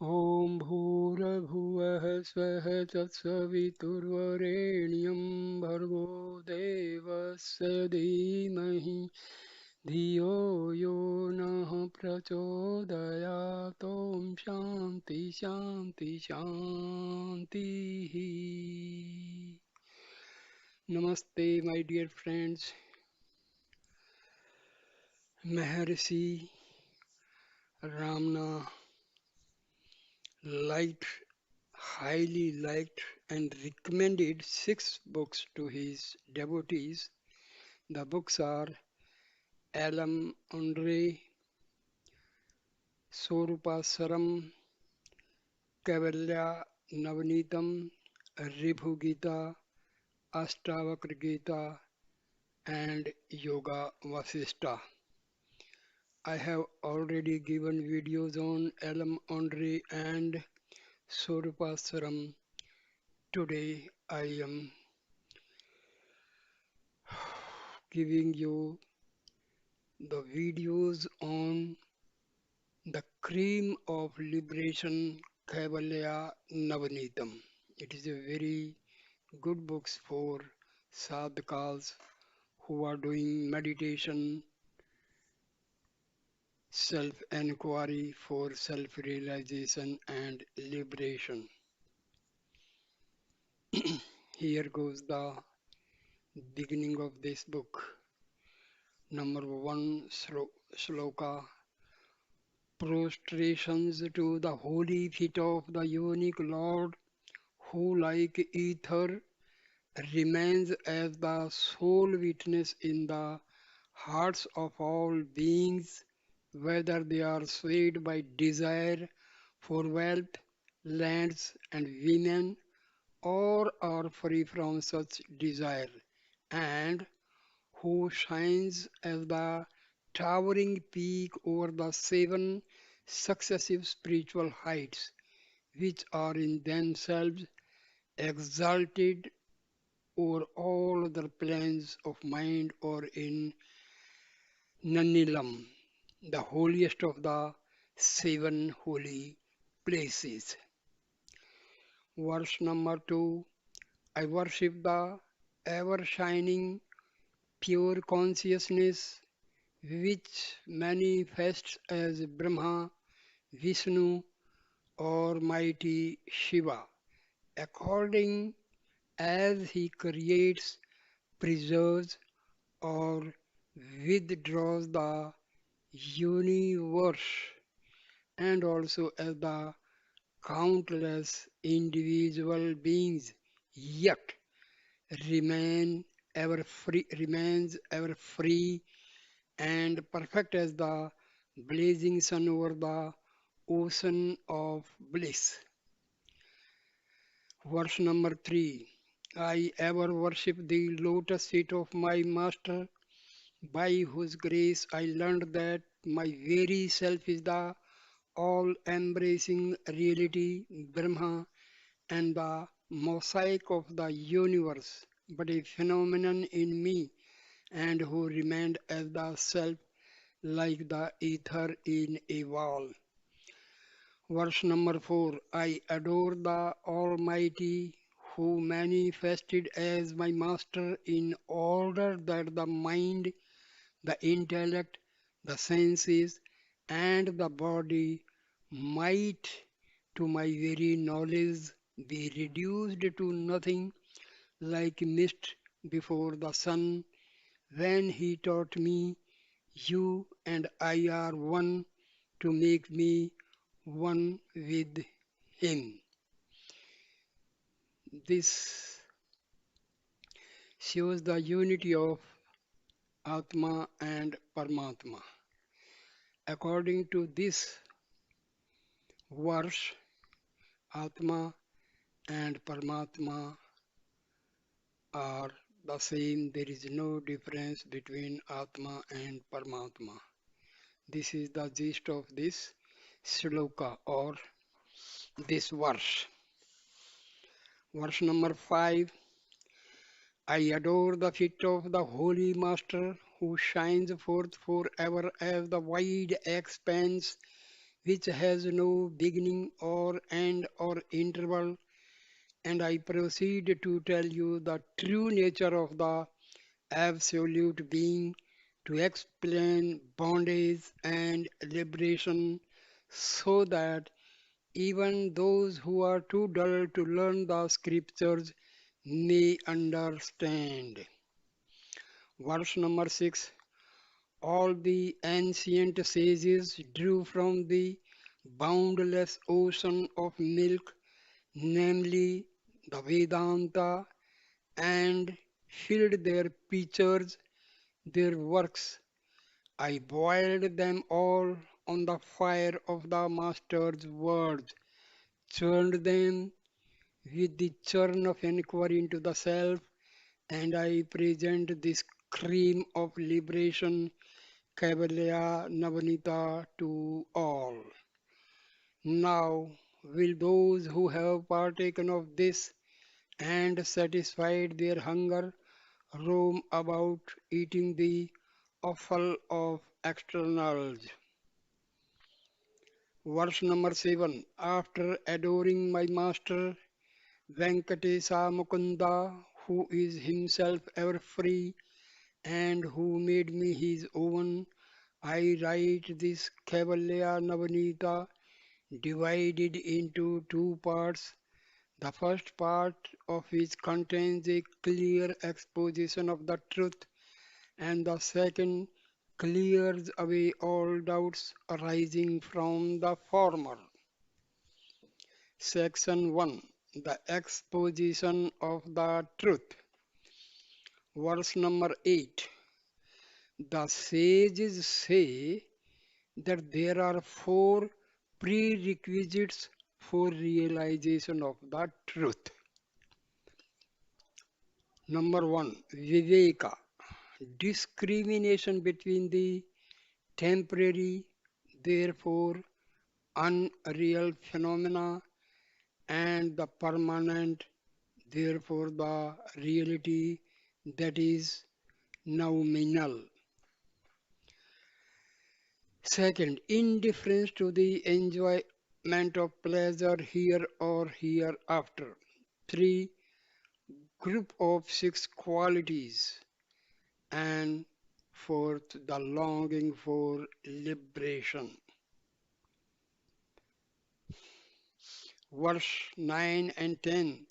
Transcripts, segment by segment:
ॐ भूर्भुवः स्वः तत्सवितुर्वरेण्यं भर्गो देवस्य धीमहि धियो यो नः प्रचोदयात् ॐ शान्ति शान्ति शान्तिः. Namaste, my dear friends. Maharshi Ramana liked, highly liked, and recommended six books to his devotees. The books are Alam Andre, Sorupasaram, Kaivalaya, Navneetam, Ribhu Gita, Astavakra Gita, and Yoga Vasista. I have already given videos on Alam Andre and Sorupasaram. Today I am giving you the videos on the cream of liberation, Kaivalaya Navneetam. It is a very good book for sadhakas who are doing meditation, self-enquiry for self-realization and liberation. Here goes the beginning of this book. Number one sloka. Prostrations to the holy feet of the unique Lord, who like ether remains as the sole witness in the hearts of all beings, whether they are swayed by desire for wealth, lands, and women, or are free from such desire, and who shines as the towering peak over the seven successive spiritual heights, which are in themselves exalted over all other planes of mind, or in Nanilam, the holiest of the seven holy places. Verse number 2. I worship the ever shining pure consciousness which manifests as Brahma, Vishnu, or mighty Shiva, according as he creates, preserves, or withdraws the universe, and also as the countless individual beings, yet remains ever free and perfect as the blazing sun over the ocean of bliss. Verse number 3. I ever worship the lotus feet of my master, by whose grace I learned that my very self is the all embracing reality, Brahma, and the mosaic of the universe, but a phenomenon in me, and who remained as the self like the ether in a wall. Verse number 4. I adore the Almighty who manifested as my master in order that the mind, the intellect, the senses, and the body might, to my very knowledge, be reduced to nothing like mist before the sun, when he taught me, you and I are one, to make me one with him. This shows the unity of Atma and Paramatma. According to this verse, Atma and Paramatma are the same. There is no difference between Atma and Paramatma. This is the gist of this sloka or this verse. Verse number 5. I adore the feet of the Holy Master who shines forth forever as the wide expanse which has no beginning or end or interval, and I proceed to tell you the true nature of the absolute being, to explain bondage and liberation so that even those who are too dull to learn the scriptures may understand. Verse number 6. All the ancient sages drew from the boundless ocean of milk, namely the Vedanta, and filled their pitchers, their works. I boiled them all on the fire of the Master's words, churned them with the churn of inquiry into the self, and I present this cream of liberation, Kaivalaya Navneetam, to all. Now will those who have partaken of this and satisfied their hunger roam about eating the offal of externals. Verse number 7. After adoring my master Venkatesa Mukunda, who is himself ever free and who made me his own, I write this Kaivalya Navneetam divided into two parts. The first part of which contains a clear exposition of the truth, and the second clears away all doubts arising from the former. Section 1. The exposition of the truth. Verse number 8. The sages say that there are four prerequisites for realization of the truth. Number 1. Viveka. Discrimination between the temporary, therefore unreal phenomena, and the permanent, therefore the reality that is nominal. Second, indifference to the enjoyment of pleasure here or hereafter. 3. Group of six qualities. And fourth, the longing for liberation. Verse 9 and 10.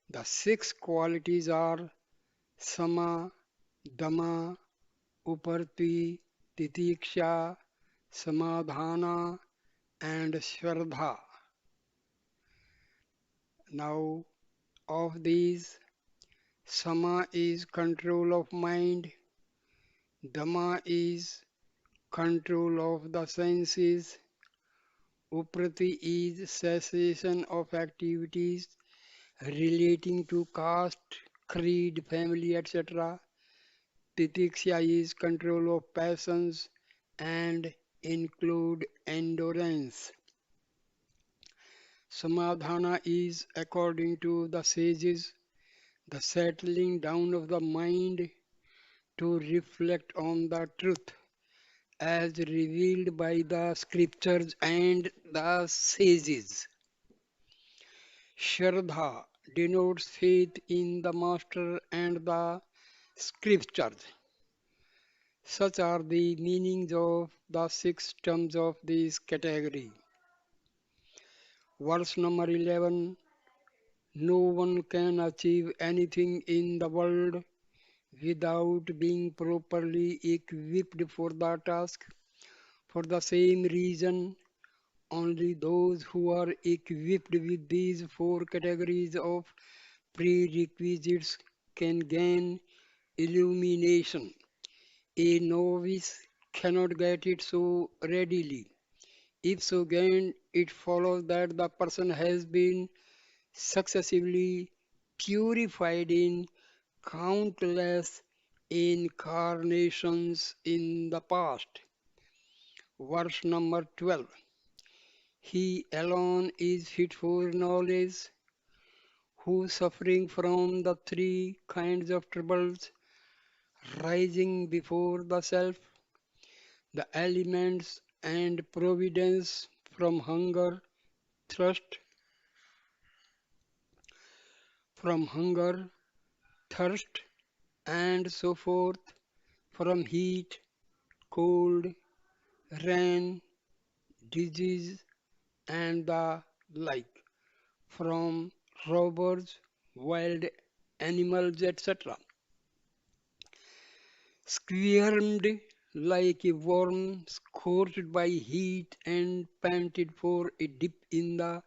The six qualities are Sama, Dama, Uparti, Titiksha, Samadhana, and Shraddha. Now, of these, Sama is control of mind, Dhamma is control of the senses, Uprati is cessation of activities relating to caste, creed, family, etc. Titiksha is control of passions and include endurance. Samadhana is, according to the sages, the settling down of the mind to reflect on the truth as revealed by the scriptures and the sages. Shraddha denotes faith in the Master and the scriptures. Such are the meanings of the six terms of this category. Verse number 11. No one can achieve anything in the world without being properly equipped for the task. For the same reason, only those who are equipped with these four categories of prerequisites can gain illumination. A novice cannot get it so readily. If so gained, it follows that the person has been successively purified in countless incarnations in the past. Verse number 12. He alone is fit for knowledge, who suffering from the three kinds of troubles rising before the self, the elements and providence from thirst, hunger, thirst, and so forth, from heat, cold, rain, disease, and the like, from robbers, wild animals, etc. Squirmed like a worm scorched by heat and panted for a dip in the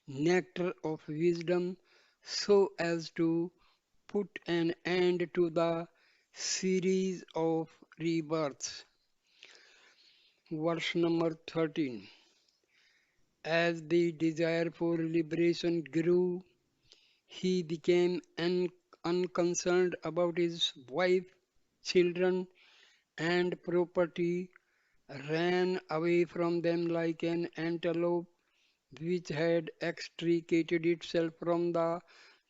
nectar of wisdom so as to put an end to the series of rebirths. Verse number 13. As the desire for liberation grew, he became unconcerned about his wife, children, and property, ran away from them like an antelope which had extricated itself from the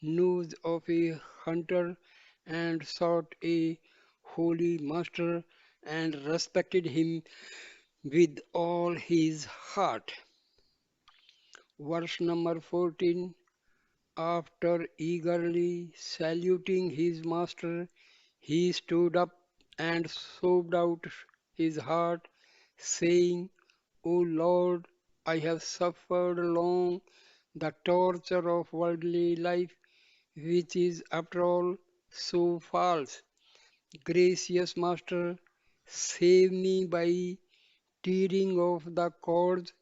noose of a hunter, and sought a holy master and respected him with all his heart. Verse number 14. After eagerly saluting his master, he stood up and sobbed out his heart, saying, O Lord, I have suffered long the torture of worldly life, which is after all so false. Gracious Master, save me by tearing off the cords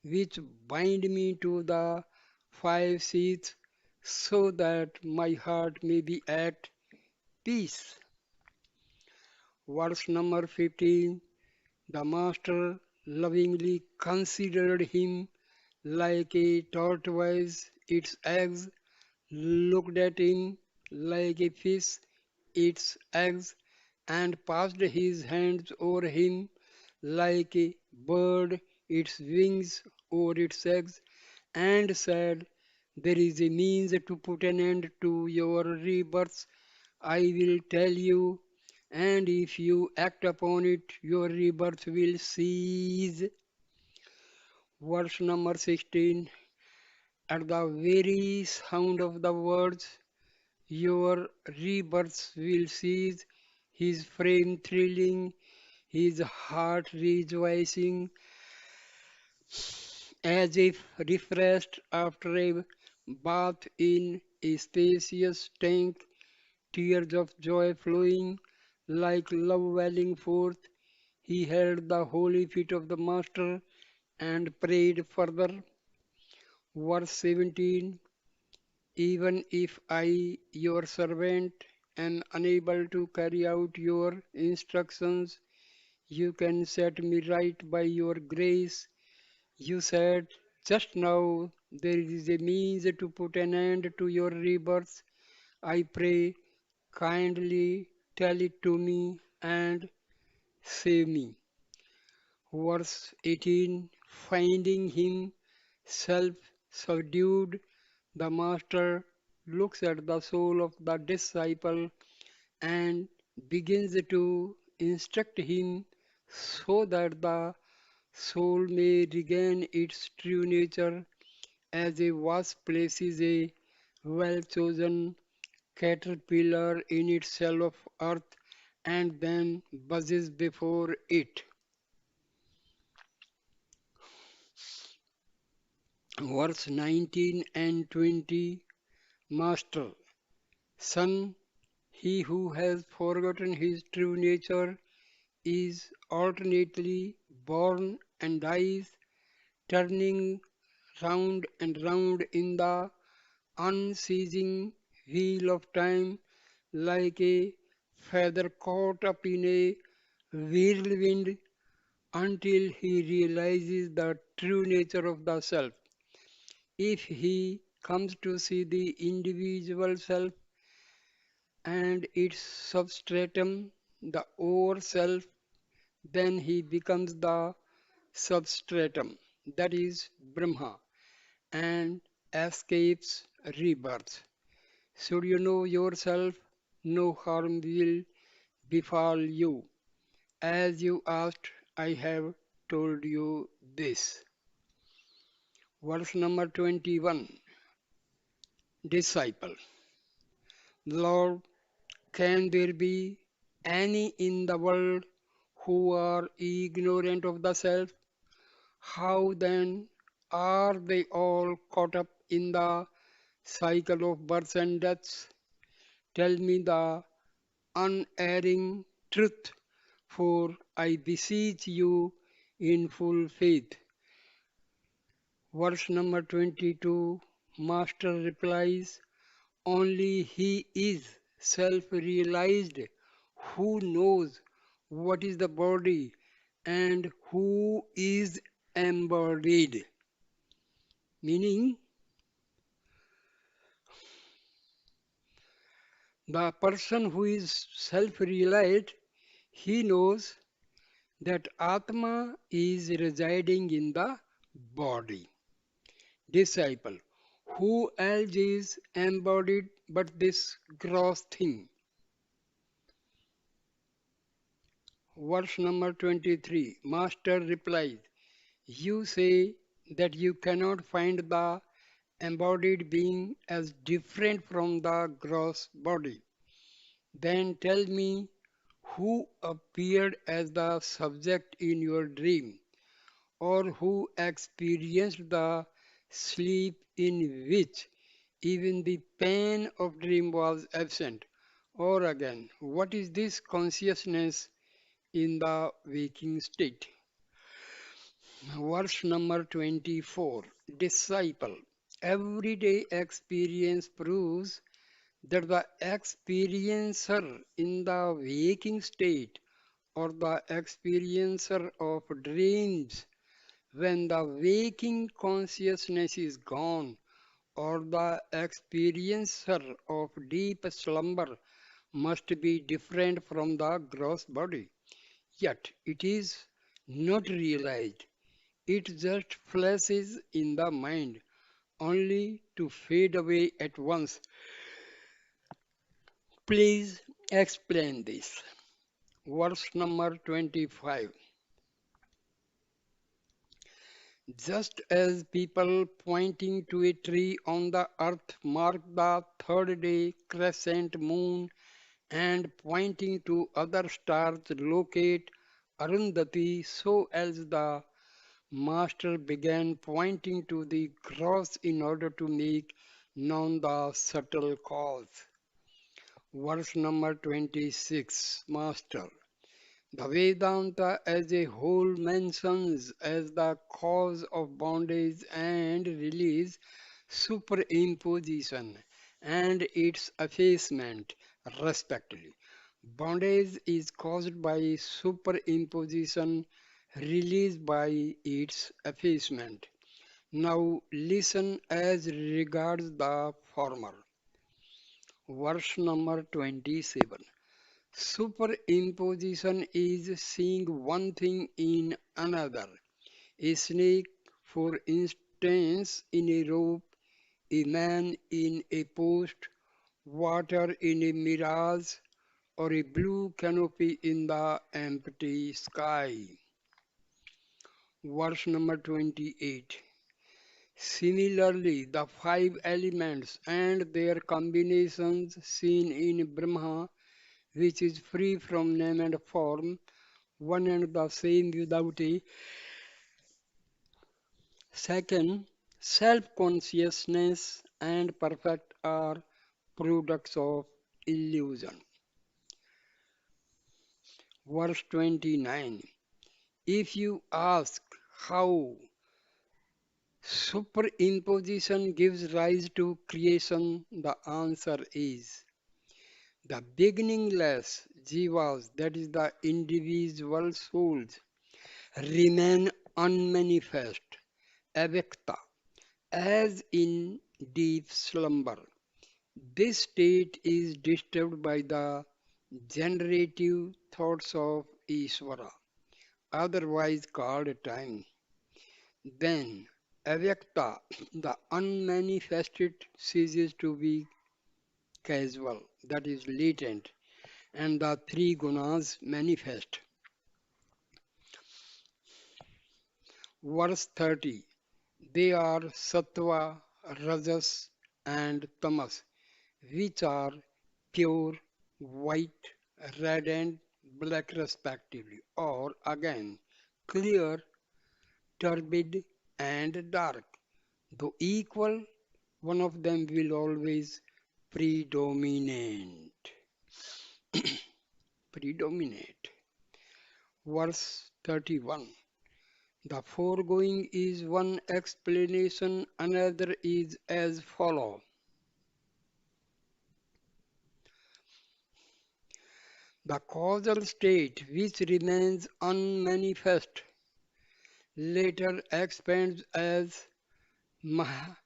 which bind me to the five seats, so that my heart may be at peace. Verse number 15. The Master lovingly considered him like a tortoise its eggs, looked at him like a fish its eggs, and passed his hands over him like a bird its wings over its eggs, and said, There is a means to put an end to your rebirths. I will tell you, and if you act upon it, your rebirth will cease. Verse number 16. At the very sound of the words, your rebirths will cease, his frame thrilling, his heart rejoicing, as if refreshed after a bath in a spacious tank, tears of joy flowing like love welling forth. He held the holy feet of the Master and prayed further. Verse 17. Even if I, your servant, am unable to carry out your instructions, you can set me right by your grace. You said just now there is a means to put an end to your rebirth. I pray, kindly tell it to me and save me. Verse 18. Finding himself subdued, the Master looks at the soul of the disciple and begins to instruct him so that the soul may regain its true nature as a wasp places a well chosen caterpillar in its shell of earth and then buzzes before it. Verse 19 and 20. Master, son, he who has forgotten his true nature is alternately born and dies, turning round and round in the unceasing wheel of time like a feather caught up in a whirlwind until he realizes the true nature of the self. If he comes to see the individual self and its substratum, the over self, then he becomes the substratum, that is Brahma, and escapes rebirth. Should you know yourself, no harm will befall you. As you asked, I have told you this. Verse number 21. Disciple. Lord, can there be any in the world who are ignorant of the self? How then are they all caught up in the cycle of births and deaths? Tell me the unerring truth, for I beseech you in full faith. Verse number 22, Master replies, only he is self realized who knows what is the body and who is embodied. Meaning, the person who is self realized, he knows that Atma is residing in the body. Disciple, who else is embodied but this gross thing? Verse number 23, Master replies, you say that you cannot find the embodied being as different from the gross body. Then tell me who appeared as the subject in your dream, or who experienced the sleep in which even the pain of dream was absent. Or again, what is this consciousness in the waking state? Verse number 24. Disciple. Everyday experience proves that the experiencer in the waking state or the experiencer of dreams when the waking consciousness is gone or the experiencer of deep slumber must be different from the gross body. Yet it is not realized. It just flashes in the mind, only to fade away at once. Please explain this. Verse number 25. Just as people pointing to a tree on the earth mark the third day crescent moon and pointing to other stars locate Arundhati, so as the Master began pointing to the cross in order to make known the subtle cause. Verse number 26, Master. The Vedanta as a whole mentions as the cause of bondage and release superimposition and its effacement, respectively. Bondage is caused by superimposition, release by its effacement. Now listen as regards the former. Verse number 27. Superimposition is seeing one thing in another. A snake, for instance, in a rope, a man in a post, water in a mirage, or a blue canopy in the empty sky. Verse number 28. Similarly, the five elements and their combinations seen in Brahma, which is free from name and form, one and the same without a second, self-consciousness and perfect are products of illusion. Verse 29. If you ask how superimposition gives rise to creation, the answer is the beginningless jivas, that is the individual souls, remain unmanifest, avyakta, as in deep slumber. This state is disturbed by the generative thoughts of Ishvara, otherwise called time. Then, avyakta, the unmanifested, ceases to be casual, that is latent, and the three gunas manifest. Verse 30. They are Sattva, Rajas, and Tamas, which are pure, white, red, and black respectively, or again clear, turbid, and dark. Though equal, one of them will always predominate. Predominate. Verse 31. The foregoing is one explanation, another is as follows. The causal state which remains unmanifest later expands as Mah-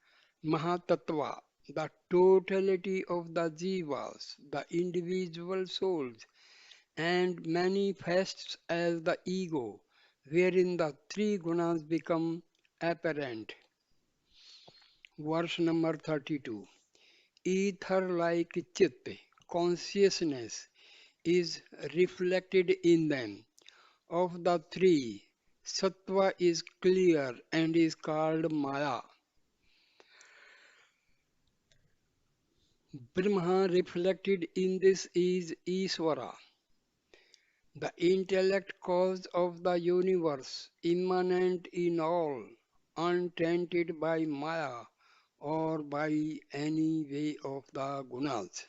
Mahatattva, the totality of the jivas, the individual souls, and manifests as the ego, wherein the three gunas become apparent. Verse number 32. Ether like chitta, consciousness, is reflected in them. Of the three, Sattva is clear and is called Maya. Brahma reflected in this is Iswara, the intellect cause of the universe, immanent in all, untainted by Maya or by any way of the gunas.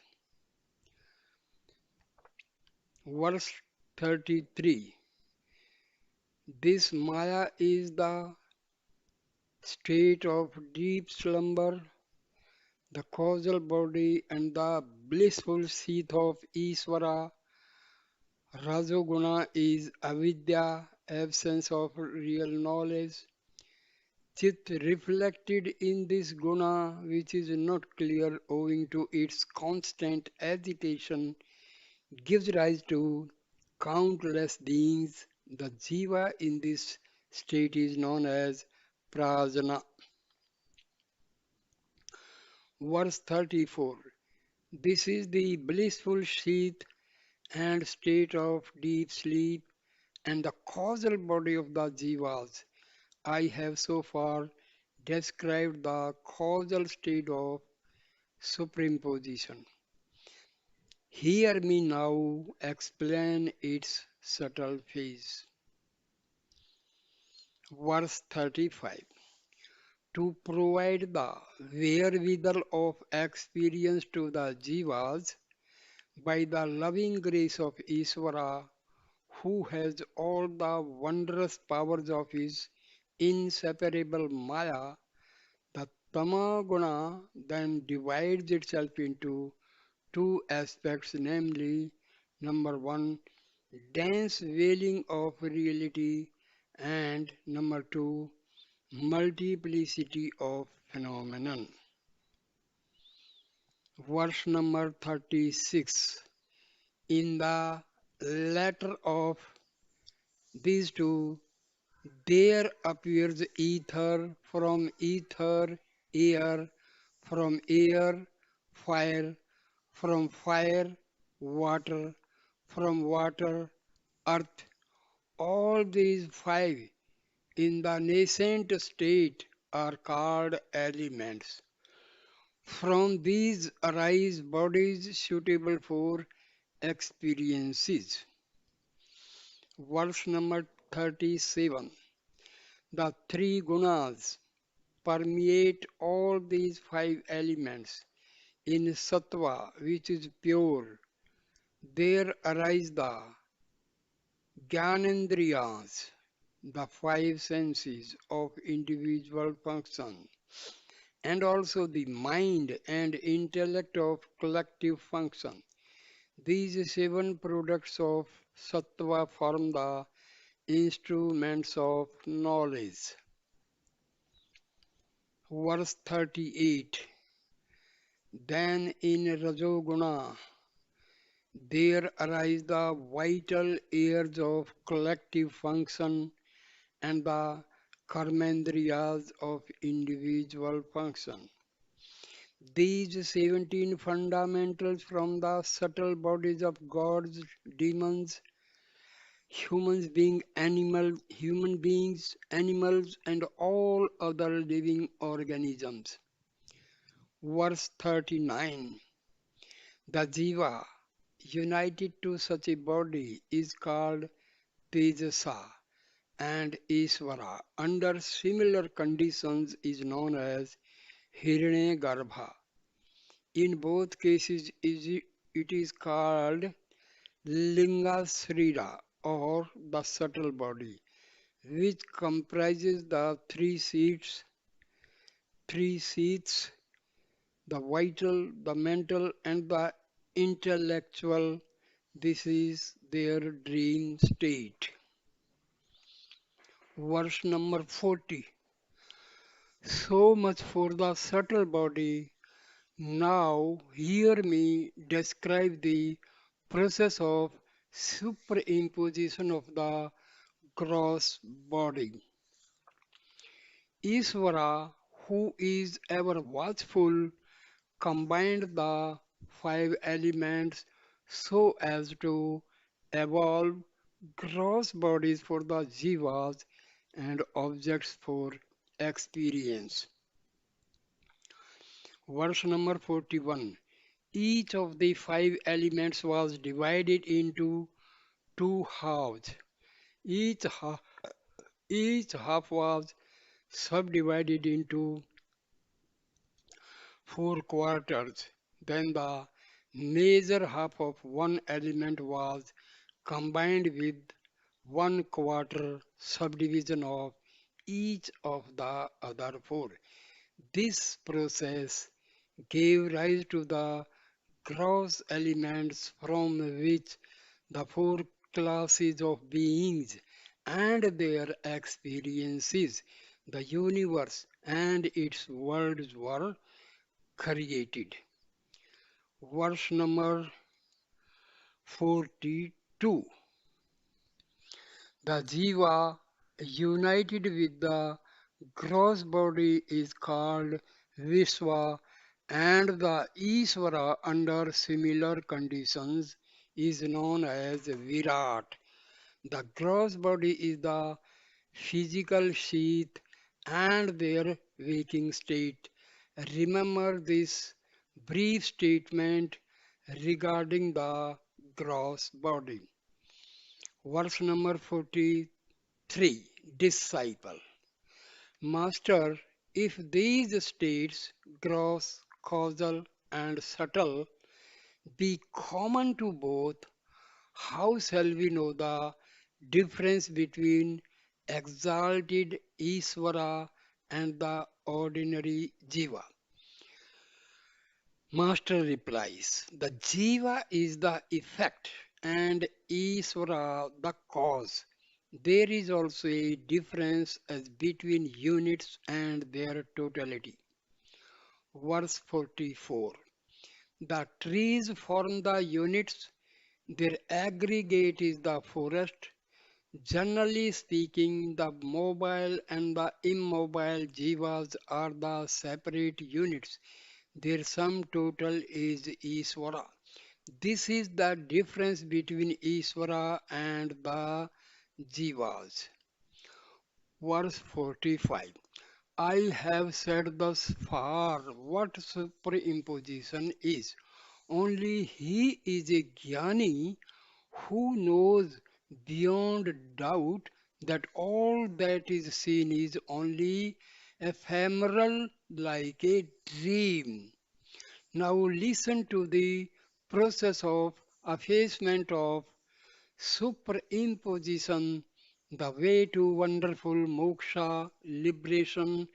Verse 33. This Maya is the state of deep slumber, the causal body, and the blissful seat of Iswara. Rajoguna is avidya, absence of real knowledge. Chit reflected in this guna, which is not clear owing to its constant agitation, gives rise to countless beings. The jiva in this state is known as prajna. Verse 34. This is the blissful sheath and state of deep sleep and the causal body of the jivas. I have so far described the causal state of superimposition. Hear me now explain its subtle phase. Verse 35. To provide the wherewithal of experience to the jivas by the loving grace of Isvara, who has all the wondrous powers of his inseparable Maya, the Tamaguna then divides itself into two aspects, namely, number one, dense veiling of reality, and number two, multiplicity of phenomenon. Verse number 36. In the latter of these two, there appears ether, from ether, air, from air, fire, from fire, water, from water, earth. All these five in the nascent state are called elements. From these arise bodies suitable for experiences. Verse number 37. The three gunas permeate all these five elements. In sattva, which is pure, there arise the jnanendriyas, the five senses of individual function, and also the mind and intellect of collective function. These seven products of sattva form the instruments of knowledge. Verse 38. Then in Rajoguna there arise the vital airs of collective function and the karmendriyas of individual function. These 17 fundamentals from the subtle bodies of gods, demons, human beings, animals, and all other living organisms. Verse 39. The jiva united to such a body is called Tejasa, and Isvara under similar conditions is known as Hiranyagarbha. In both cases it is called Linga Srira or the subtle body, which comprises the three seats, the vital, the mental, and the intellectual. This is their dream state. Verse number 40. So much for the subtle body. Now hear me describe the process of superimposition of the gross body. Isvara, who is ever watchful, combined the five elements so as to evolve gross bodies for the jivas and objects for experience. Verse number 41. Each of the five elements was divided into two halves. Each half, each half was subdivided into four quarters. Then the major half of one element was combined with one quarter subdivision of each of the other four. This process gave rise to the gross elements from which the four classes of beings and their experiences, the universe and its worlds were created. Verse number 42. The Jiva united with the gross body is called Vishwa, and the Isvara under similar conditions is known as Virat. The gross body is the physical sheath and their waking state. Remember this brief statement regarding the gross body. Verse number 43. Disciple. Master, if these states, gross, causal, and subtle, be common to both, how shall we know the difference between exalted Isvara and the ordinary Jiva? Master replies, the Jiva is the effect and Isvara the cause. There is also a difference as between units and their totality. Verse 44. The trees form the units, their aggregate is the forest. Generally speaking, the mobile and the immobile jivas are the separate units. Their sum total is Isvara. This is the difference between Isvara and the jivas. Verse 45. I have said thus far what superimposition is. Only he is a jnani who knows beyond doubt that all that is seen is only ephemeral like a dream. Now listen to the process of effacement of superimposition, the way to wonderful moksha, liberation,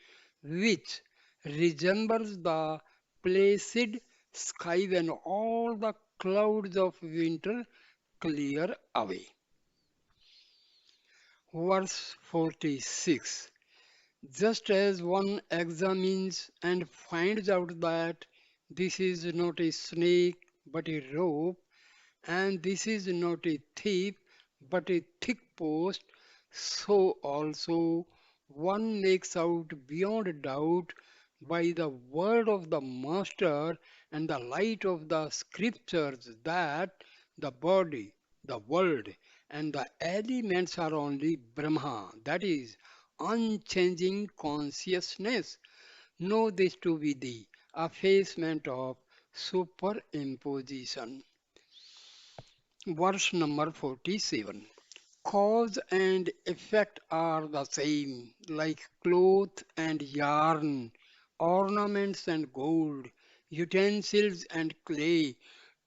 which resembles the placid sky when all the clouds of winter clear away. Verse 46. Just as one examines and finds out that this is not a snake but a rope, and this is not a thief but a thick post, so also one makes out beyond doubt by the word of the Master and the light of the scriptures that the body, the world, and the elements are only Brahma, that is, unchanging consciousness. Know this to be the effacement of superimposition. Verse number 47. Cause and effect are the same, like cloth and yarn, ornaments and gold, utensils and clay,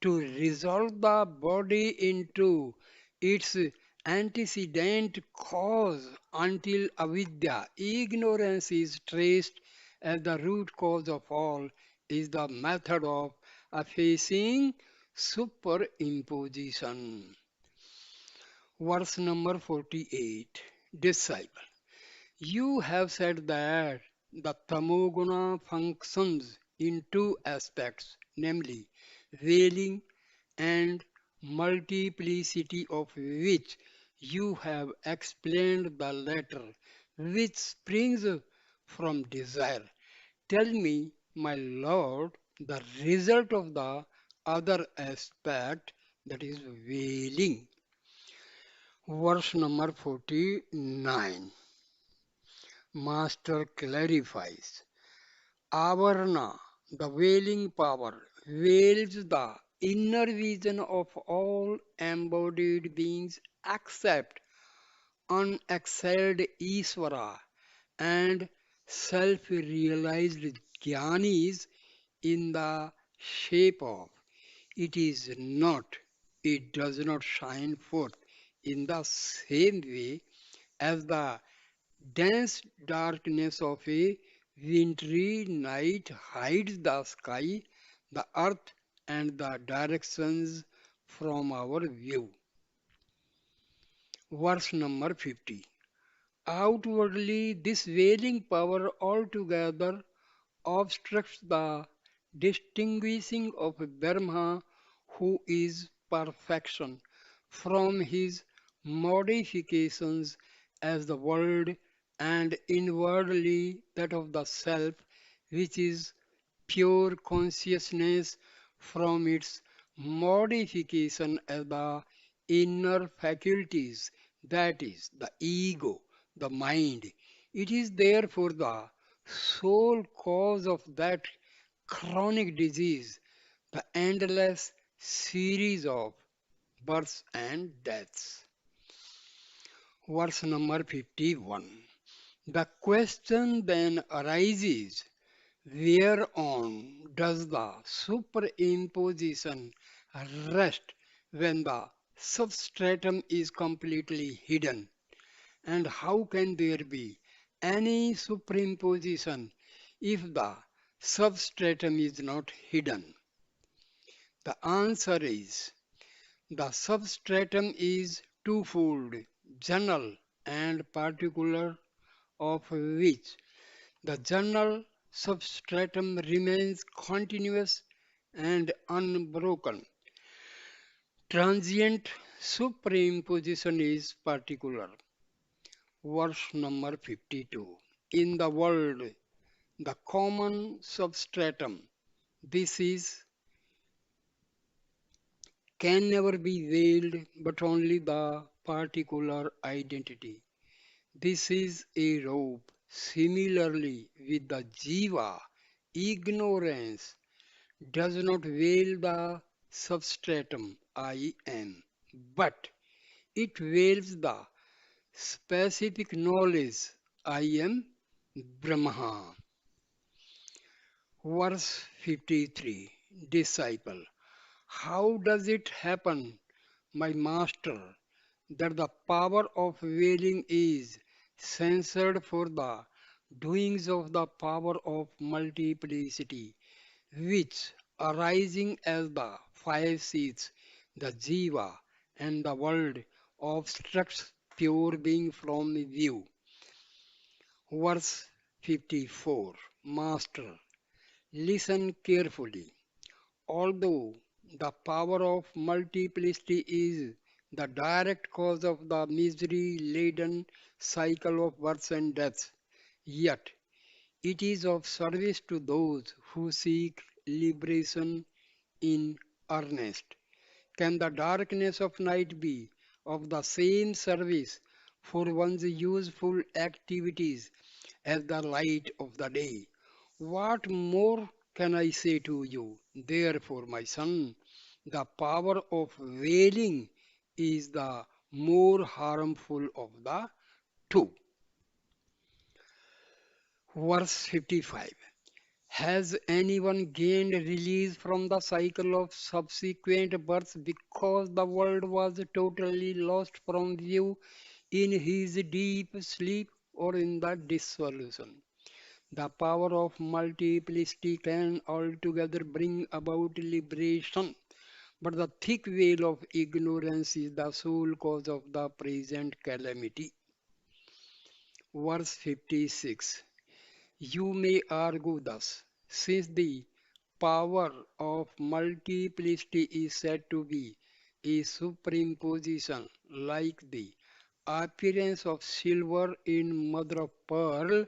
to resolve the body into its antecedent cause until avidya, ignorance, is traced as the root cause of all, is the method of effacing superimposition. Verse number 48. Disciple, you have said that the tamoguna functions in two aspects, namely veiling and multiplicity, of which you have explained the latter, which springs from desire. Tell me, my Lord, the result of the other aspect, that is veiling. Verse number 49. Master clarifies. Avarna, the veiling power, veils the inner vision of all embodied beings except unexcelled Isvara and self-realized jnanis in the shape of. It is not, it does not shine forth in the same way as the dense darkness of a wintry night hides the sky, the earth, and the directions from our view. Verse number 50. Outwardly, this veiling power altogether obstructs the distinguishing of Brahma, who is perfection, from his modifications as the world, and inwardly that of the self, which is pure consciousness, from its modification as the inner faculties, that is, the ego, the mind. It is therefore the sole cause of that chronic disease, the endless series of births and deaths. Verse number 51. The question then arises, whereon does the superimposition rest when the substratum is completely hidden? And how can there be any superimposition if the substratum is not hidden? The answer is the substratum is twofold, general and particular, of which the general substratum remains continuous and unbroken. Transient superimposition is particular. Verse number 52. In the world, the common substratum, this is, can never be veiled, but only the particular identity. This is a robe. Similarly, with the jiva, ignorance does not veil the substratum I am, but it veils the specific knowledge I am Brahma. Verse 53. Disciple, how does it happen, my master, that the power of veiling is censored for the doings of the power of multiplicity, which, arising as the five seeds, the jiva, and the world, obstructs pure being from view? Verse 54. Master, listen carefully. Although the power of multiplicity is the direct cause of the misery-laden cycle of births and deaths, yet it is of service to those who seek liberation in earnest. Can the darkness of night be of the same service for one's useful activities as the light of the day. What more can I say to you? Therefore, my son, the power of wailing is the more harmful of the two. Verse 55. Has anyone gained release from the cycle of subsequent births because the world was totally lost from view in his deep sleep or in the dissolution? The power of multiplicity can altogether bring about liberation, but the thick veil of ignorance is the sole cause of the present calamity. Verse 56. You may argue thus, since the power of multiplicity is said to be a superimposition like the appearance of silver in mother of pearl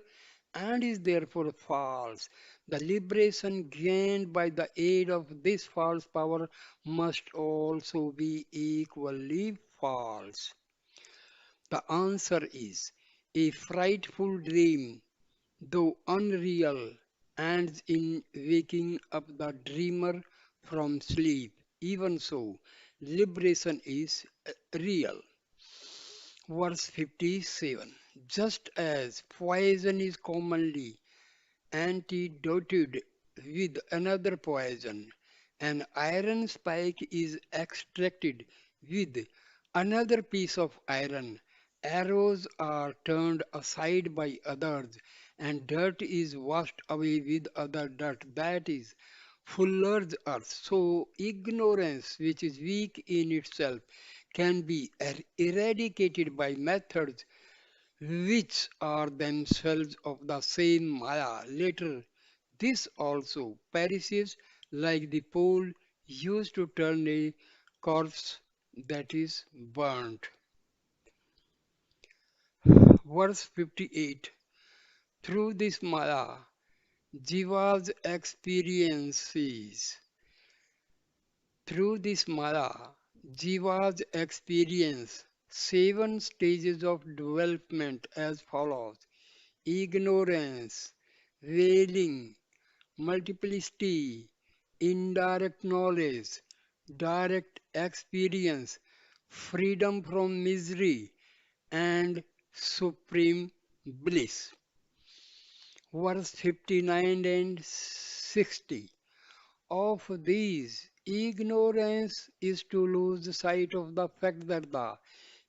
and is therefore false. The liberation gained by the aid of this false power must also be equally false. The answer is a frightful dream, though unreal, ends in waking up the dreamer from sleep. Even so, liberation is real. Verse 57. Just as poison is commonly antidoted with another poison, an iron spike is extracted with another piece of iron. Arrows are turned aside by others, and dirt is washed away with other dirt that is fuller's earth. So, ignorance, which is weak in itself, can be eradicated by methods which are themselves of the same Maya. Later, this also perishes like the pole used to turn a corpse that is burnt. Verse 58. Through this Maya, Jiva's experiences. Through this Maya, Jiva's experience seven stages of development as follows: ignorance, wailing, multiplicity, indirect knowledge, direct experience, freedom from misery, and supreme bliss. Verse 59 and 60. Of these, ignorance is to lose sight of the fact that the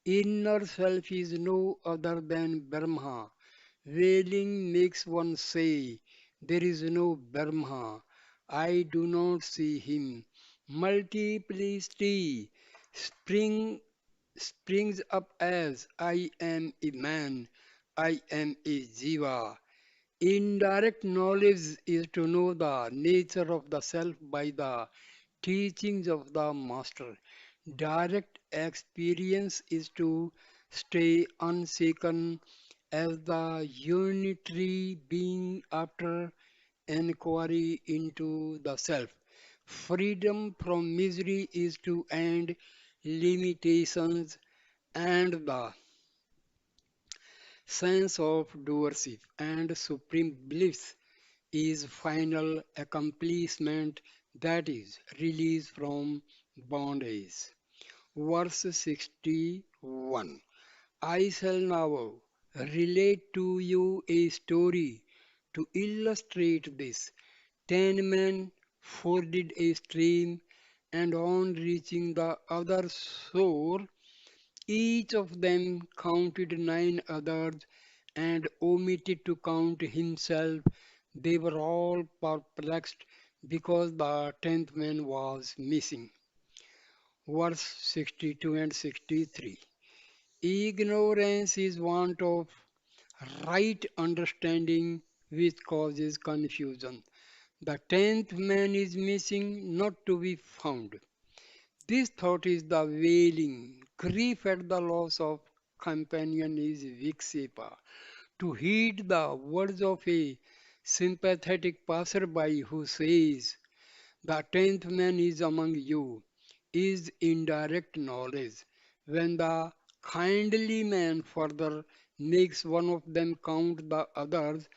inner self is no other than Brahma. Wailing makes one say, there is no Brahma. I do not see him. Multiplicity spring, springs up as I am a man, I am a jiva. Indirect knowledge is to know the nature of the self by the teachings of the master. Direct experience is to stay unshaken as the unitary being after inquiry into the self. Freedom from misery is to end limitations and the sense of doership, and supreme bliss is final accomplishment, that is release from bondage. Verse 61. I shall now relate to you a story to illustrate this. 10 men forded a stream, and on reaching the other shore, each of them counted nine others and omitted to count himself. They were all perplexed because the 10th man was missing. Verse 62 and 63. Ignorance is want of right understanding which causes confusion. The 10th man is missing, not to be found. This thought is the wailing. Grief at the loss of companion is vikshepa. To heed the words of a sympathetic passerby who says, the 10th man is among you, is indirect knowledge. When the kindly man further makes one of them count the others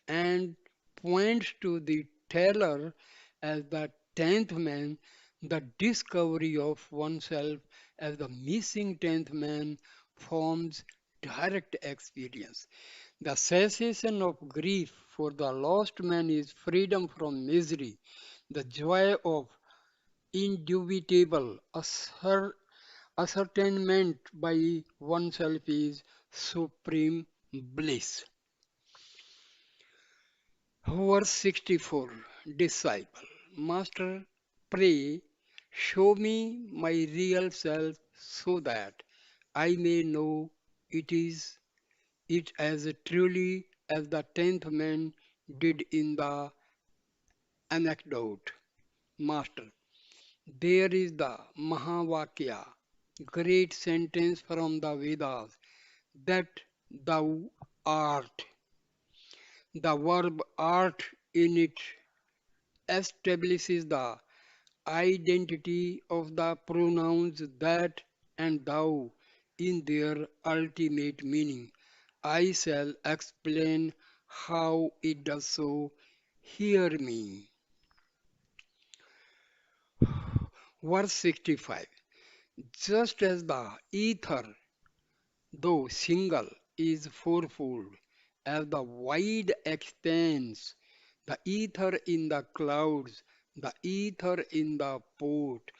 and points to the teller as the tenth man, the discovery of oneself as the missing tenth man forms direct experience. The cessation of grief for the lost man is freedom from misery. The joy of indubitable ascertainment by oneself is supreme bliss. Verse 64. Disciple, Master, pray, show me my real self so that I may know it as truly as the tenth man did in the anecdote. Master, there is the Mahavakya, great sentence from the Vedas, that thou art. The verb art in it establishes the identity of the pronouns that and thou in their ultimate meaning. I shall explain how it does so. Hear me. Verse 65. Just as the ether, though single, is fourfold, as the wide expanse, the ether in the clouds, the ether in the port,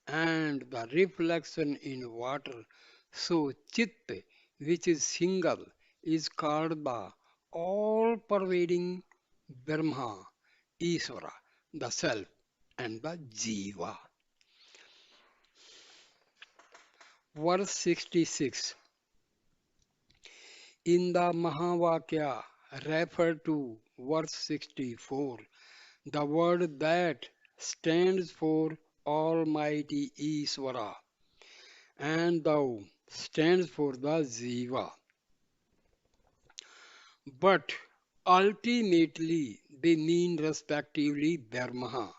and the reflection in water, so Chit, which is single, is called the all-pervading Brahma, Isvara, the Self, and the Jiva. Verse 66. In the Mahavakya referred to verse 64, the word that stands for Almighty Isvara and thou stands for the Jiva. But ultimately they mean respectively Brahma,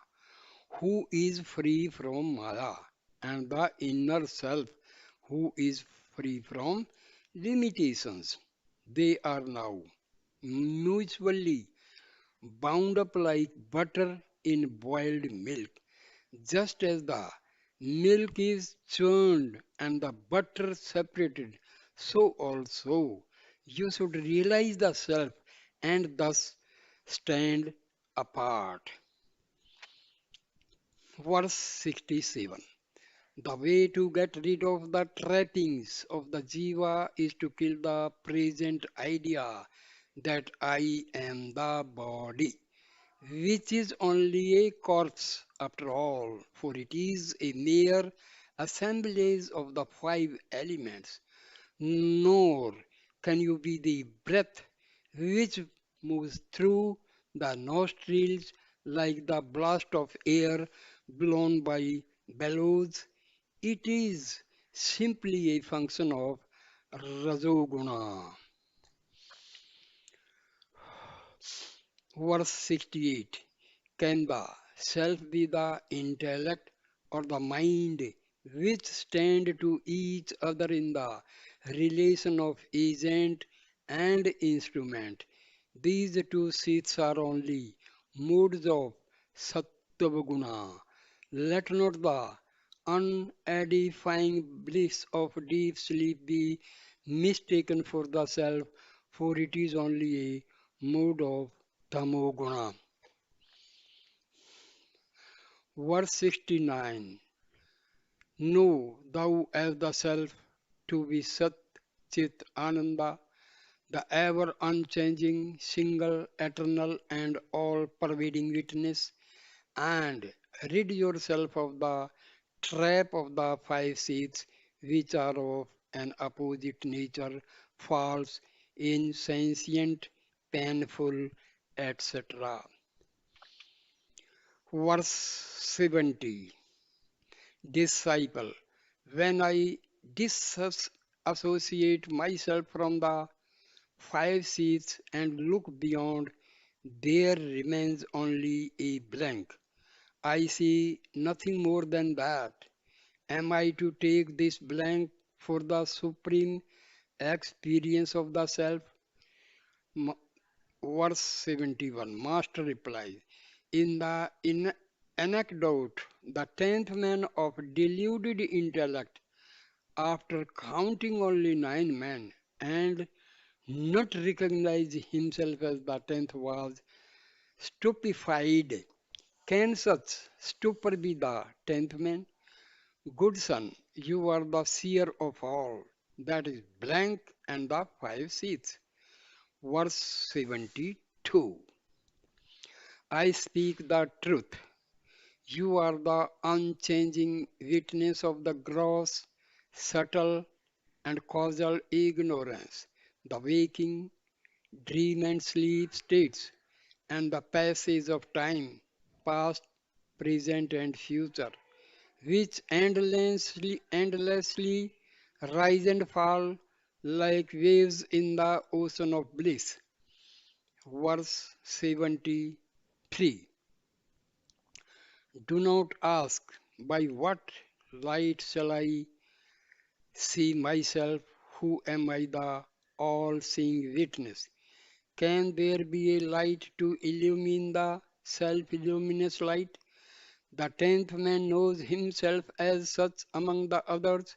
who is free from Maya, and the inner self, who is free from limitations. They are now mutually bound up like butter in boiled milk, just as the milk is churned and the butter separated, so also you should realize the self and thus stand apart. Verse 67. The way to get rid of the trappings of the jiva is to kill the present idea that I am the body, which is only a corpse after all, for it is a mere assemblage of the five elements. Nor can you be the breath which moves through the nostrils like the blast of air blown by bellows. It is simply a function of Rajoguna. Verse 68. Can the self be the intellect or the mind which stand to each other in the relation of agent and instrument? These two seats are only modes of Sattva. Let not the unedifying bliss of deep sleep be mistaken for the self, for it is only a mode of Tamoguna. Verse 69. Know thou as the self to be Sat Chit Ananda, the ever unchanging, single, eternal, and all pervading witness, and rid yourself of the trap of the five seeds, which are of an opposite nature, false, insentient, painful, etc. Verse 70. Disciple, when I disassociate myself from the five seeds and look beyond, there remains only a blank. I see nothing more than that. Am I to take this blank for the supreme experience of the self. Ma- Verse 71, Master replies, in anecdote, the tenth man of deluded intellect, after counting only 9 men and not recognize himself as the tenth, was stupefied. Can such stupor be the tenth man? Good son, you are the seer of all. That is blank and the five seats. Verse 72. I speak the truth. You are the unchanging witness of the gross, subtle, and causal ignorance, the waking, dream, and sleep states, and the passage of time, past, present, and future, which endlessly rise and fall like waves in the ocean of bliss. Verse 73. Do not ask, by what light shall I see myself? Who am I, the all seeing witness? Can there be a light to illumine the self luminous light? The tenth man knows himself as such among the others.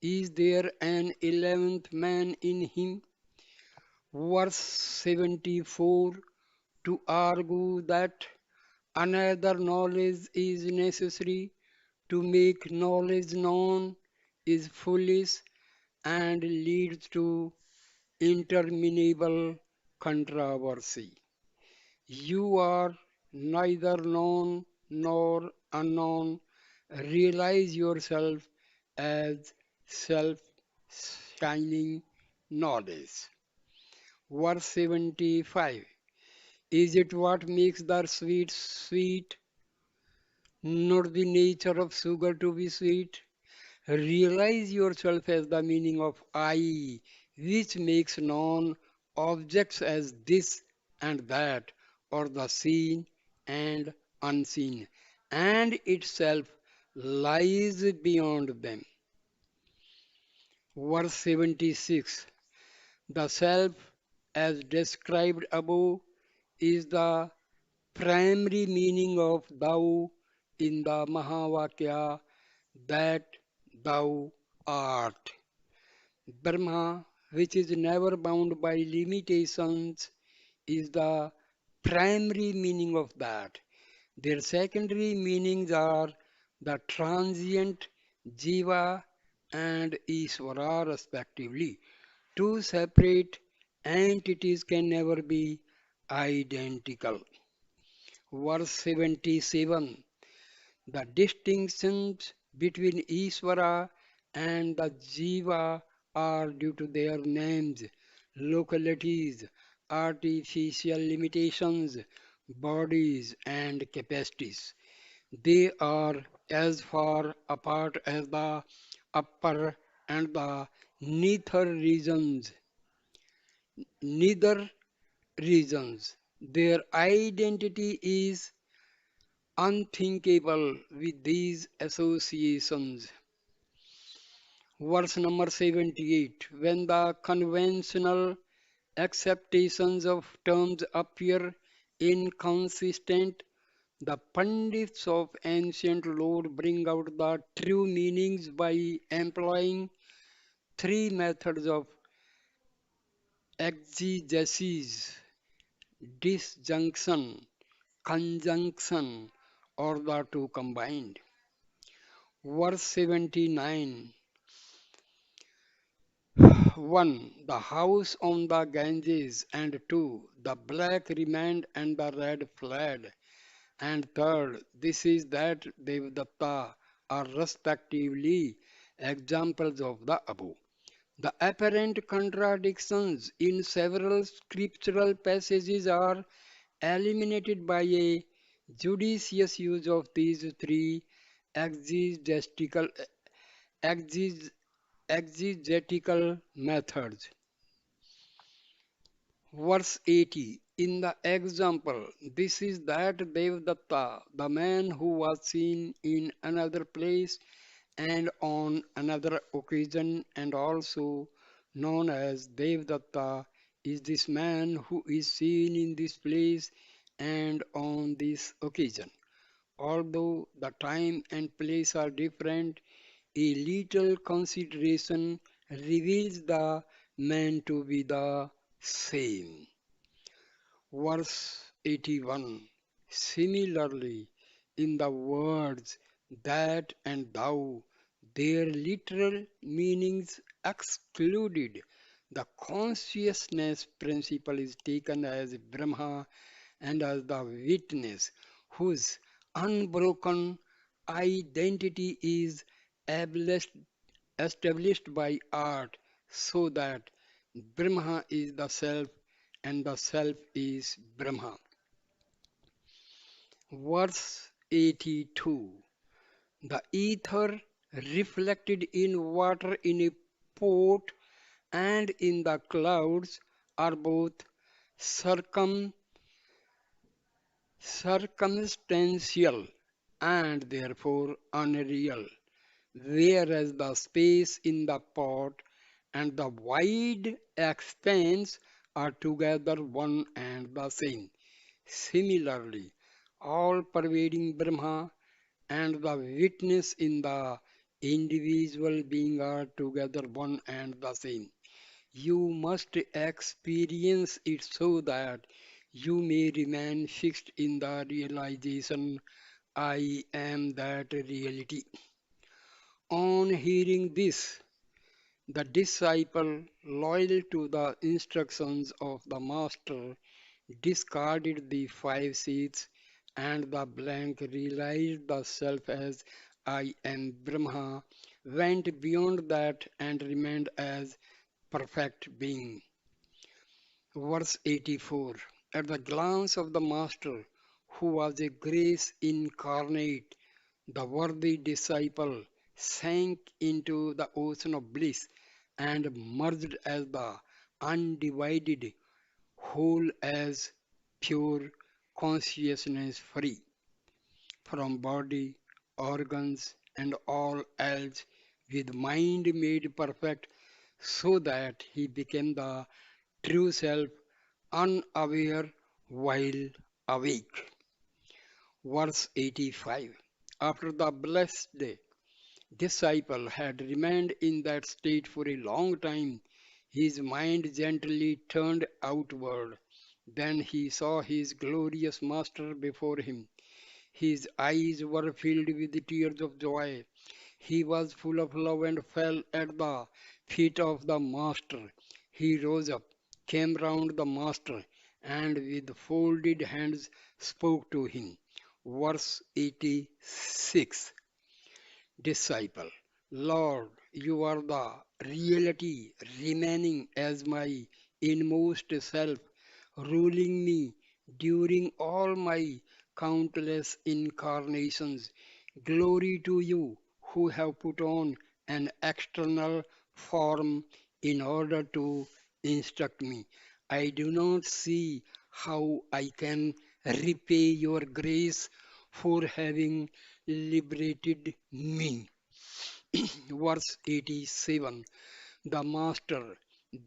Is there an 11th man in him? Verse 74, to argue that another knowledge is necessary to make knowledge known is foolish and leads to interminable controversy. You are neither known nor unknown. Realize yourself as self shining knowledge. Verse 75. Is it what makes the sweet sweet, not the nature of sugar to be sweet? Realize yourself as the meaning of I, which makes known objects as this and that, or the seen and unseen, and itself lies beyond them. Verse 76. The self, as described above, is the primary meaning of thou in the Mahavakya, that thou art. Brahma, which is never bound by limitations, is the primary meaning of that. Their secondary meanings are the transient Jiva and Isvara respectively. Two separate entities can never be identical. Verse 77. The distinctions between Isvara and the Jiva are due to their names, localities, artificial limitations, bodies, and capacities. They are as far apart as the upper and the nether regions. Neither regions. Their identity is unthinkable with these associations. Verse number 78. When the conventional acceptations of terms appear inconsistent, the Pandits of ancient lore bring out the true meanings by employing three methods of exegesis: disjunction, conjunction, or the two combined. Verse 79. 1. The house on the Ganges, and 2. The black remained and the red fled, and 3rd, this is that Devadatta are respectively examples of the above. The apparent contradictions in several scriptural passages are eliminated by a judicious use of these three exegetical, exeg- exegetical methods. Verse 80. In the example, this is that Devdatta, the man who was seen in another place And on another occasion, and also known as Devdatta, is this man who is seen in this place and on this occasion. Although the time and place are different, a little consideration reveals the man to be the same. Verse 81. Similarly, in the words that and thou, their literal meanings excluded, the consciousness principle is taken as Brahma and as the witness whose unbroken identity is established established by art, so that Brahma is the self and the self is Brahma. Verse 82. The ether reflected in water in a pot and in the clouds are both circum circumstantial and therefore unreal, whereas the space in the pot and the wide expanse are together one and the same. Similarly, all pervading Brahma and the witness in the individual being are together one and the same. You must experience it so that you may remain fixed in the realization I am that reality. On hearing this, the disciple, loyal to the instructions of the master, discarded the five seats and the blank, realized the self as I am Brahma, went beyond that and remained as perfect being. Verse 84. At the glance of the Master, who was a grace incarnate, the worthy disciple sank into the ocean of bliss and merged as the undivided whole as pure consciousness free from body, organs, and all else, with mind made perfect, so that he became the true self, unaware while awake. Verse 85. After the blessed disciple had remained in that state for a long time, his mind gently turned outward. Then he saw his glorious master before him. His eyes were filled with tears of joy. He was full of love and fell at the feet of the master. He rose up, came round the master, and with folded hands spoke to him. Verse 86. Disciple, Lord, you are the reality remaining as my inmost self, ruling me during all my countless incarnations. Glory to you who have put on an external form in order to instruct me. I do not see how I can repay your grace for having liberated me. Verse 87. The Master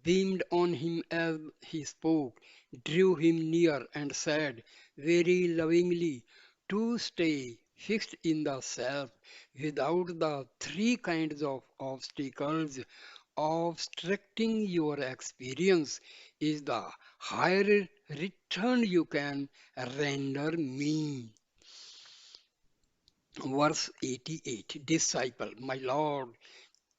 beamed on him as he spoke, drew him near, and said very lovingly, to stay fixed in the self without the three kinds of obstacles obstructing your experience is the higher return you can render me. Verse 88. Disciple, my Lord,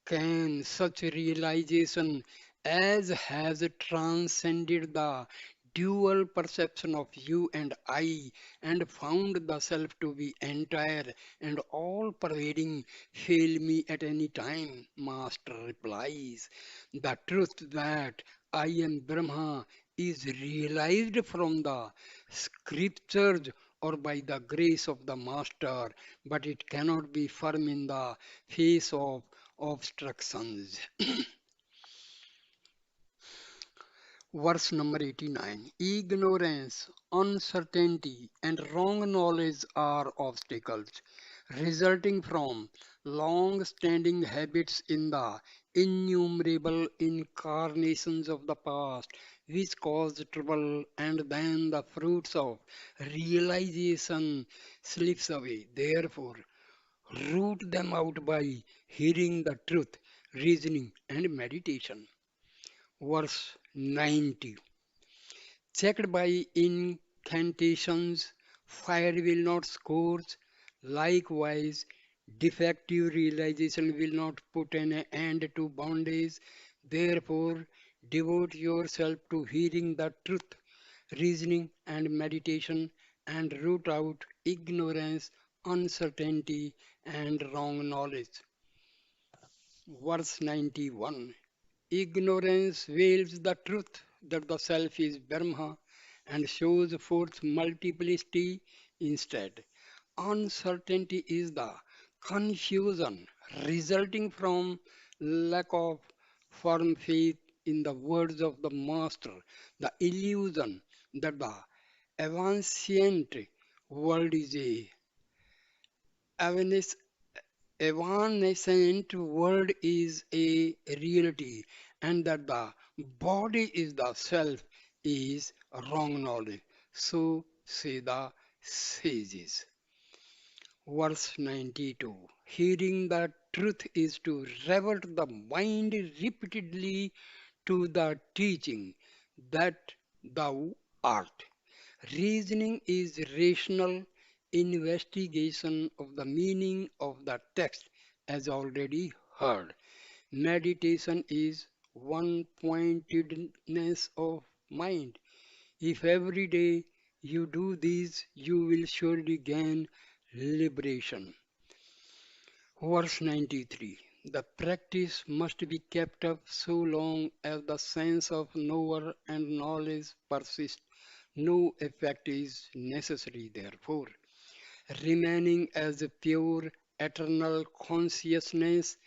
can such realization as has transcended the dual perception of you and I and found the self to be entire and all pervading fail me at any time? Master replies, the truth that I am Brahma is realized from the scriptures or by the grace of the Master, but it cannot be firm in the face of obstructions. Verse number 89. Ignorance, uncertainty, and wrong knowledge are obstacles. resulting from long standing habits in the innumerable incarnations of the past, which caused trouble, and then the fruits of realization slips away. Therefore, root them out by hearing the truth, reasoning, and meditation. Verse 90. Checked by incantations, fire will not scorch. Likewise, defective realization will not put an end to bondage. Therefore, devote yourself to hearing the truth, reasoning, and meditation, and root out ignorance, uncertainty, and wrong knowledge. Verse 91. Ignorance veils the truth that the self is Brahma and shows forth multiplicity instead. Uncertainty is the confusion resulting from lack of firm faith in the words of the Master, the illusion that the ancient world is a evanescent world is a reality and that the body is the self is wrong knowledge. So say the sages. Verse 92. Hearing the truth is to revert the mind repeatedly to the teaching that thou art. Reasoning is rational investigation of the meaning of the text as already heard. Meditation is one pointedness of mind. If every day you do these, you will surely gain liberation. Verse 93. The practice must be kept up so long as the sense of knower and knowledge persists. No effect is necessary, therefore. Remaining as a pure, eternal consciousness,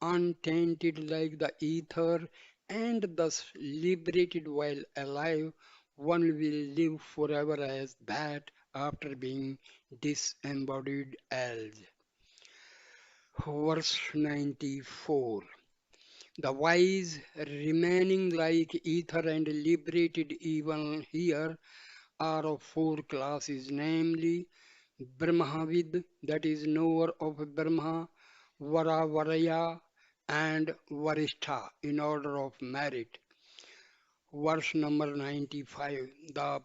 untainted like the ether, and thus liberated while alive, one will live forever as that after being disembodied as. Verse 94. The wise remaining like ether and liberated even here are of four classes, namely Brahmavid, that is knower of Brahma, Varavaraya, and Varishtha in order of merit. Verse number 95. The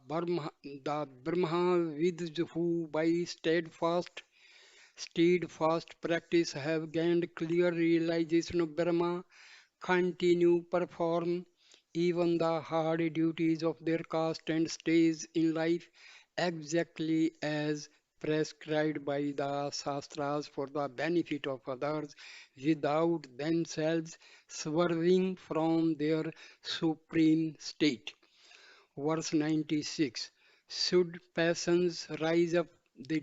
Brahmavids who by steadfast practice have gained clear realization of Brahma continue perform even the hard duties of their caste and stage in life exactly as prescribed by the Shastras for the benefit of others without themselves swerving from their supreme state. Verse 96. Should passions rise up, they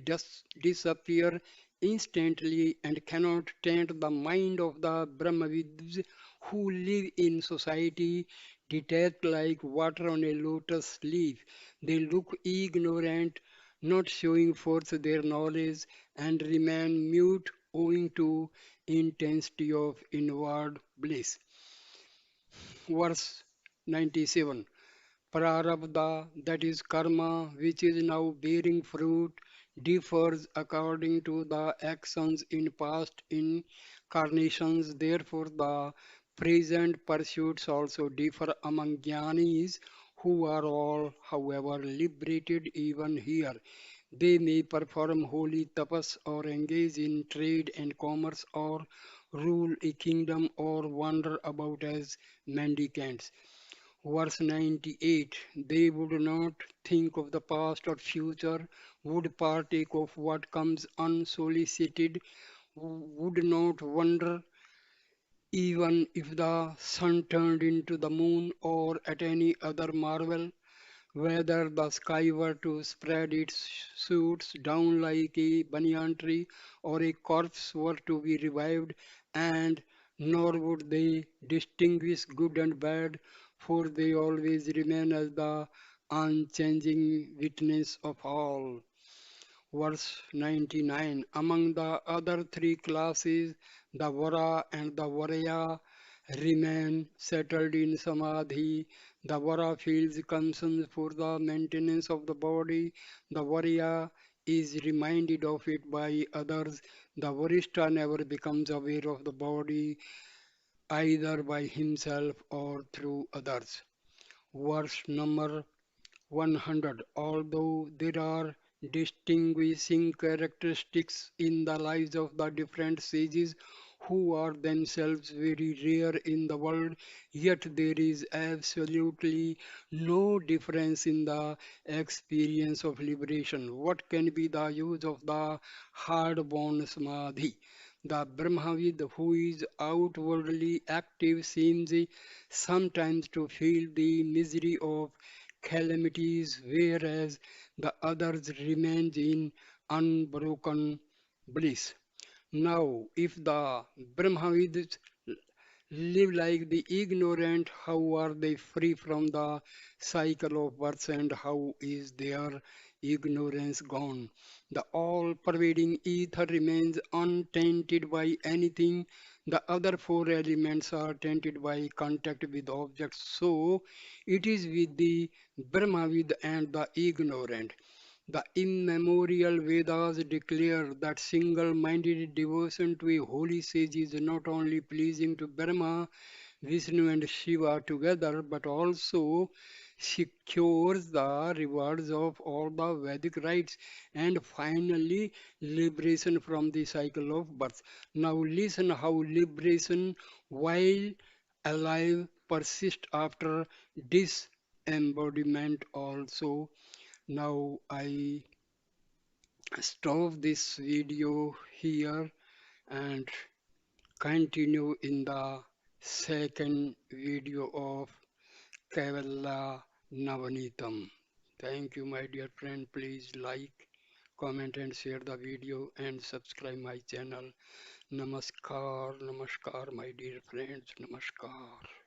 disappear instantly and cannot taint the mind of the Brahmavids who live in society detached like water on a lotus leaf. They look ignorant, not showing forth their knowledge, and remain mute owing to intensity of inward bliss. Verse 97. Prarabdha, that is karma, which is now bearing fruit, differs according to the actions in past incarnations. Therefore, the present pursuits also differ among jnanis, who are all, however, liberated even here. They may perform holy tapas or engage in trade and commerce or rule a kingdom or wander about as mendicants. Verse 98. They would not think of the past or future, would partake of what comes unsolicited, would not wonder even if the sun turned into the moon or at any other marvel, whether the sky were to spread its shoots down like a banyan tree or a corpse were to be revived, and nor would they distinguish good and bad, for they always remain as the unchanging witness of all. Verse 99. Among the other three classes, the Vara and the Varaya remain settled in Samadhi. The Vara feels concern for the maintenance of the body. The Varaya is reminded of it by others. The Varishta never becomes aware of the body either by himself or through others. Verse number 100. Although there are distinguishing characteristics in the lives of the different sages who are themselves very rare in the world, yet there is absolutely no difference in the experience of liberation. What can be the use of the hard-born samadhi? The Brahmavid who is outwardly active seems sometimes to feel the misery of calamities, whereas the others remain in unbroken bliss. Now, if the Brahmavids live like the ignorant, how are they free from the cycle of birth and how is their ignorance gone? The all pervading ether remains untainted by anything. The other four elements are tainted by contact with objects. So it is with the Brahmavid and the ignorant. The immemorial Vedas declare that single minded devotion to a holy sage is not only pleasing to Brahma, Vishnu, and Shiva together, but also secures the rewards of all the Vedic rites and finally liberation from the cycle of birth. Now, listen how liberation, while alive, persists after disembodiment also. Now I stop this video here and continue in the second video of Kaivalaya Navneetam. Thank you, my dear friend. Please like, comment, and share the video and subscribe my channel. Namaskar, namaskar, my dear friends. Namaskar.